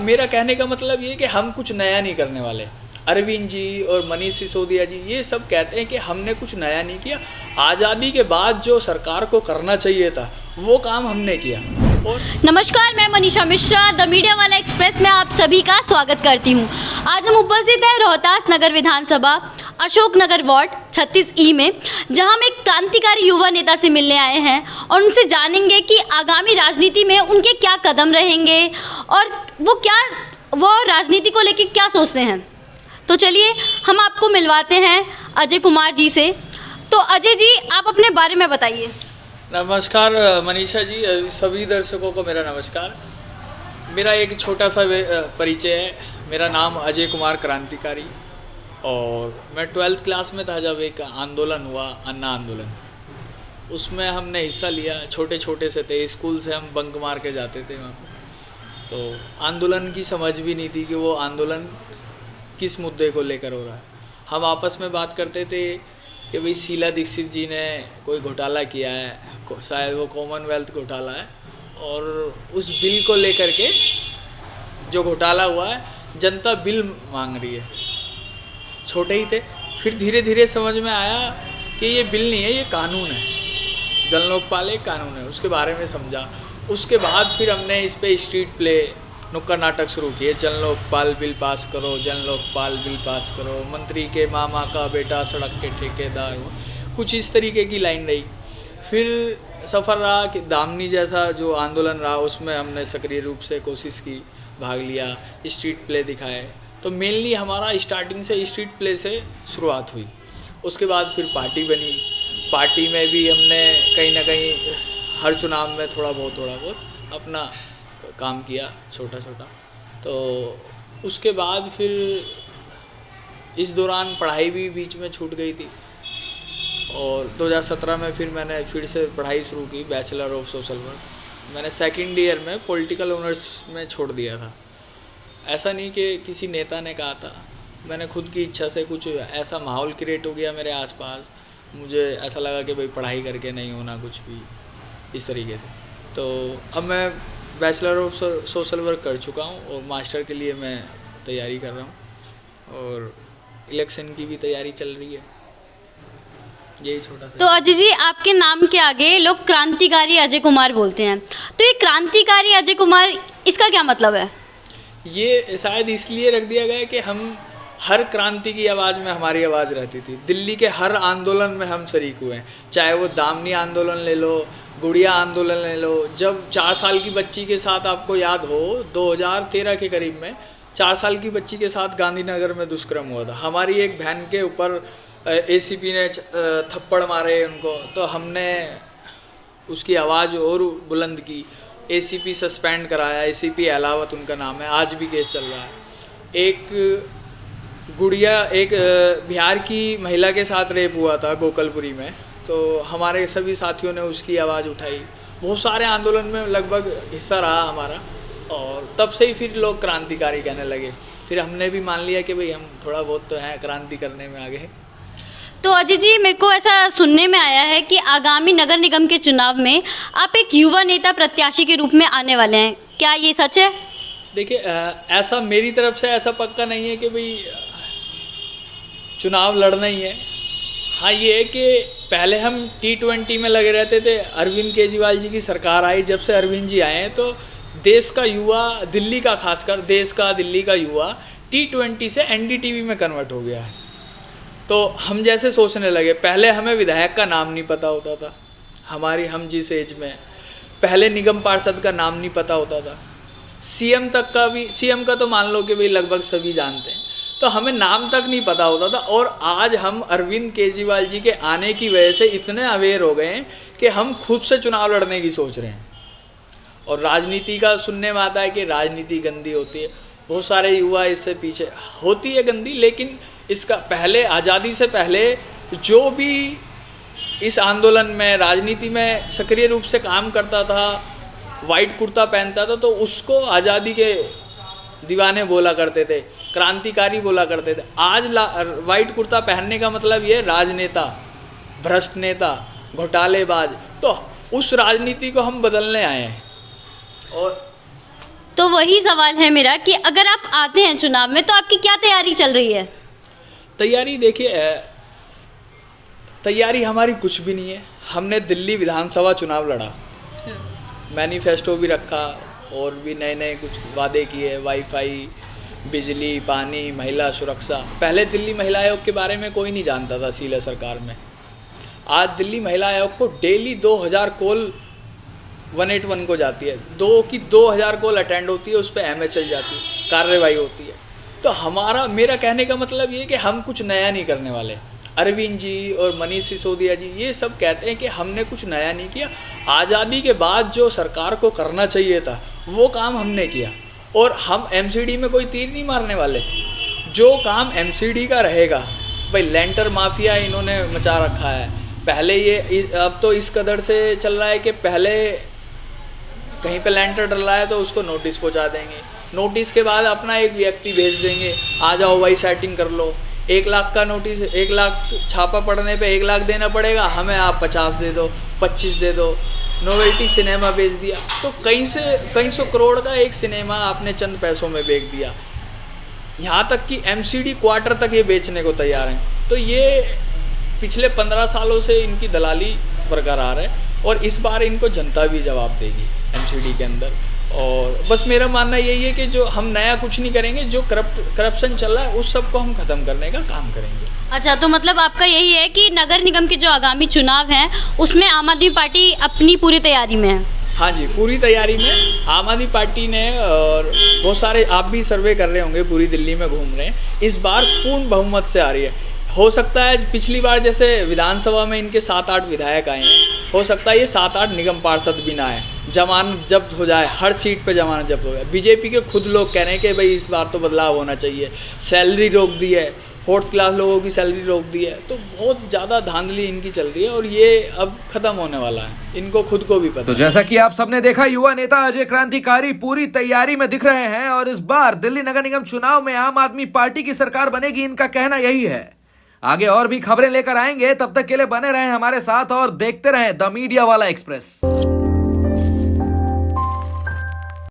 मेरा कहने का मतलब ये कि हम कुछ नया नहीं करने वाले। अरविंद जी और मनीष सिसोदिया जी ये सब कहते हैं कि हमने कुछ नया नहीं किया। आज़ादी के बाद जो सरकार को करना चाहिए था वो काम हमने किया। और नमस्कार, मैं मनीषा मिश्रा द मीडिया वाला एक्सप्रेस में आप सभी का स्वागत करती हूं। आज हम उपस्थित हैं रोहतास नगर विधानसभा अशोकनगर वार्ड 36E में, जहां हम एक क्रांतिकारी युवा नेता से मिलने आए हैं और उनसे जानेंगे कि आगामी राजनीति में उनके क्या कदम रहेंगे और वो राजनीति को लेकर क्या सोचते हैं। तो चलिए हम आपको मिलवाते हैं अजय कुमार जी से। तो अजय जी, आप अपने बारे में बताइए। नमस्कार मनीषा जी, सभी दर्शकों को मेरा नमस्कार। मेरा एक छोटा सा परिचय है। मेरा नाम अजय कुमार क्रांतिकारी, और मैं 12th क्लास में था जब एक आंदोलन हुआ, अन्ना आंदोलन। उसमें हमने हिस्सा लिया। छोटे छोटे से थे, स्कूल से हम बंक मार के जाते थे वहाँ पे। तो आंदोलन की समझ भी नहीं थी कि वो आंदोलन किस मुद्दे को लेकर हो रहा है। हम आपस में बात करते थे कि भाई शीला दीक्षित जी ने कोई घोटाला किया है, शायद वो कॉमनवेल्थ घोटाला है, और उस बिल को लेकर के जो घोटाला हुआ है, जनता बिल मांग रही है। छोटे ही थे, फिर धीरे धीरे समझ में आया कि ये बिल नहीं है, ये कानून है। जन लोकपाल एक कानून है, उसके बारे में समझा। उसके बाद फिर हमने इस पे स्ट्रीट प्ले, नुक्कड़ नाटक शुरू किए। जन लोकपाल बिल पास करो, जन लोकपाल बिल पास करो, मंत्री के मामा का बेटा सड़क के ठेकेदार हो, कुछ इस तरीके की लाइन रही। फिर सफ़र रहा कि दामनी जैसा जो आंदोलन रहा, उसमें हमने सक्रिय रूप से कोशिश की, भाग लिया, स्ट्रीट प्ले दिखाए। तो मेनली हमारा स्टार्टिंग से स्ट्रीट प्ले से शुरुआत हुई। उसके बाद फिर पार्टी बनी। पार्टी में भी हमने कहीं ना कहीं हर चुनाव में थोड़ा बहुत अपना काम किया, छोटा छोटा। तो उसके बाद फिर इस दौरान पढ़ाई भी बीच में छूट गई थी, और 2017 में फिर मैंने फिर से पढ़ाई शुरू की, बैचलर ऑफ सोशल वर्क। मैंने सेकंड ईयर में पॉलिटिकल ऑनर्स में छोड़ दिया था। ऐसा नहीं कि किसी नेता ने कहा था, मैंने खुद की इच्छा से, कुछ ऐसा माहौल क्रिएट हो गया मेरे आसपास, मुझे ऐसा लगा कि भाई पढ़ाई करके नहीं होना कुछ भी, इस तरीके से। तो अब मैं बैचलर ऑफ सोशल वर्क कर चुका हूँ, और मास्टर के लिए मैं तैयारी कर रहा हूँ, और इलेक्शन की भी तैयारी चल रही है। यही छोटा सा। तो अजय जी, आपके नाम के आगे लोग क्रांतिकारी अजय कुमार बोलते हैं, तो ये क्रांतिकारी अजय कुमार, इसका क्या मतलब है? ये शायद इसलिए रख दिया गया है कि हम हर क्रांति की आवाज़ में हमारी आवाज़ रहती थी। दिल्ली के हर आंदोलन में हम शरीक हुए हैं, चाहे वो दामनी आंदोलन ले लो, गुड़िया आंदोलन ले लो। जब 4 साल की बच्ची के साथ, आपको याद हो 2013 के करीब में 4 साल की बच्ची के साथ गांधीनगर में दुष्कर्म हुआ था। हमारी एक बहन के ऊपर एसीपी ने थप्पड़ मारे उनको, तो हमने उसकी आवाज़ और बुलंद की। एसीपी सस्पेंड कराया, एसीपी अलावत उनका नाम है, आज भी केस चल रहा है। एक गुड़िया, एक बिहार की महिला के साथ रेप हुआ था गोकलपुरी में, तो हमारे सभी साथियों ने उसकी आवाज़ उठाई। बहुत सारे आंदोलन में लगभग हिस्सा रहा हमारा, और तब से ही फिर लोग क्रांतिकारी कहने लगे। फिर हमने भी मान लिया कि भाई हम थोड़ा बहुत तो हैं, क्रांति करने में आगे हैं। तो अजय जी, मेरे को ऐसा सुनने में आया है कि आगामी नगर निगम के चुनाव में आप एक युवा नेता प्रत्याशी के रूप में आने वाले हैं, क्या ये सच है? देखिए, ऐसा मेरी तरफ से ऐसा पक्का नहीं है कि भाई चुनाव लड़ना ही है। हाँ, ये है कि पहले हम T20 में लगे रहते थे। अरविंद केजरीवाल जी की सरकार आई, जब से अरविंद जी आए हैं, तो देश का युवा, दिल्ली का, खासकर देश का, दिल्ली का युवा T20 से NDTV में कन्वर्ट हो गया है। तो हम जैसे सोचने लगे, पहले हमें विधायक का नाम नहीं पता होता था, हम जिस एज में, पहले निगम पार्षद का नाम नहीं पता होता था, सीएम तक का भी, सीएम का तो मान लो कि भाई लगभग सभी जानते हैं, तो हमें नाम तक नहीं पता होता था। और आज हम अरविंद केजरीवाल जी के आने की वजह से इतने अवेयर हो गए हैं कि हम खुद से चुनाव लड़ने की सोच रहे हैं। और राजनीति का सुनने में आता है कि राजनीति गंदी होती है, बहुत सारे युवा इससे पीछे, होती है गंदी, लेकिन इसका पहले, आज़ादी से पहले जो भी इस आंदोलन में, राजनीति में सक्रिय रूप से काम करता था, वाइट कुर्ता पहनता था, तो उसको आज़ादी के दीवाने बोला करते थे, क्रांतिकारी बोला करते थे। आज वाइट कुर्ता पहनने का मतलब ये राजनेता, भ्रष्ट नेता, घोटालेबाज। तो उस राजनीति को हम बदलने आए हैं। और तो वही सवाल है मेरा कि अगर आप आते हैं चुनाव में तो आपकी क्या तैयारी चल रही है? तैयारी देखिए, तैयारी हमारी कुछ भी नहीं है। हमने दिल्ली विधानसभा चुनाव लड़ा, मैनिफेस्टो भी रखा और भी नए नए कुछ वादे किए, वाईफाई, बिजली, पानी, महिला सुरक्षा। पहले दिल्ली महिला आयोग के बारे में कोई नहीं जानता था सीला सरकार में। आज दिल्ली महिला आयोग को डेली 2000 कॉल 181 को जाती है, 2000 कॉल अटेंड होती है, उस पर एमए चल जाती है, कार्रवाई होती है। तो मेरा कहने का मतलब ये कि हम कुछ नया नहीं करने वाले। अरविंद जी और मनीष सिसोदिया जी ये सब कहते हैं कि हमने कुछ नया नहीं किया। आज़ादी के बाद जो सरकार को करना चाहिए था वो काम हमने किया, और हम एमसीडी में कोई तीर नहीं मारने वाले। जो काम एमसीडी का रहेगा, भाई लेंटर माफिया इन्होंने मचा रखा है। पहले अब तो इस कदर से चल रहा है कि पहले कहीं पे लेंटर डल रहा है तो उसको नोटिस पहुंचा देंगे, नोटिस के बाद अपना एक व्यक्ति भेज देंगे, आ जाओ भाई सेटिंग कर लो। 1 लाख का नोटिस, 1 लाख छापा पड़ने पे 1 लाख देना पड़ेगा, हमें आप 50 दे दो, 25 दे दो। नोवेल्टी सिनेमा बेच दिया, तो कई सौ करोड़ का एक सिनेमा आपने चंद पैसों में बेच दिया। यहाँ तक कि एमसीडी क्वार्टर तक ये बेचने को तैयार हैं। तो ये पिछले 15 सालों से इनकी दलाली बरकरार है, और इस बार इनको जनता भी जवाब देगी एमसीडी के अंदर। और बस मेरा मानना यही है कि जो हम नया कुछ नहीं करेंगे, जो करप्शन चल रहा है उस सब को हम ख़त्म करने का काम करेंगे। अच्छा, तो मतलब आपका यही है कि नगर निगम के जो आगामी चुनाव हैं उसमें आम आदमी पार्टी अपनी पूरी तैयारी में है? हाँ जी, पूरी तैयारी में आम आदमी पार्टी ने, और बहुत सारे आप भी सर्वे कर रहे होंगे, पूरी दिल्ली में घूम रहे हैं, इस बार पूर्ण बहुमत से आ रही है। हो सकता है पिछली बार जैसे विधानसभा में इनके 7-8 विधायक आए हैं, हो सकता है ये 7-8 निगम पार्षद भी ना आए, जमानत जब्त हो जाए, हर सीट पे जमानत जब्त हो जाए। बीजेपी के खुद लोग कह रहे हैं कि भाई इस बार तो बदलाव होना चाहिए, सैलरी रोक दी है, 4th क्लास लोगों की सैलरी रोक दी है। तो बहुत ज़्यादा धांधली इनकी चल रही है, और ये अब खत्म होने वाला है, इनको खुद को भी पता। तो जैसा कि आप सबने देखा, युवा नेता अजय क्रांतिकारी पूरी तैयारी में दिख रहे हैं, और इस बार दिल्ली नगर निगम चुनाव में आम आदमी पार्टी की सरकार बनेगी, इनका कहना यही है। आगे और भी खबरें लेकर आएंगे, तब तक के लिए बने रहें हमारे साथ और देखते रहें द मीडिया वाला एक्सप्रेस।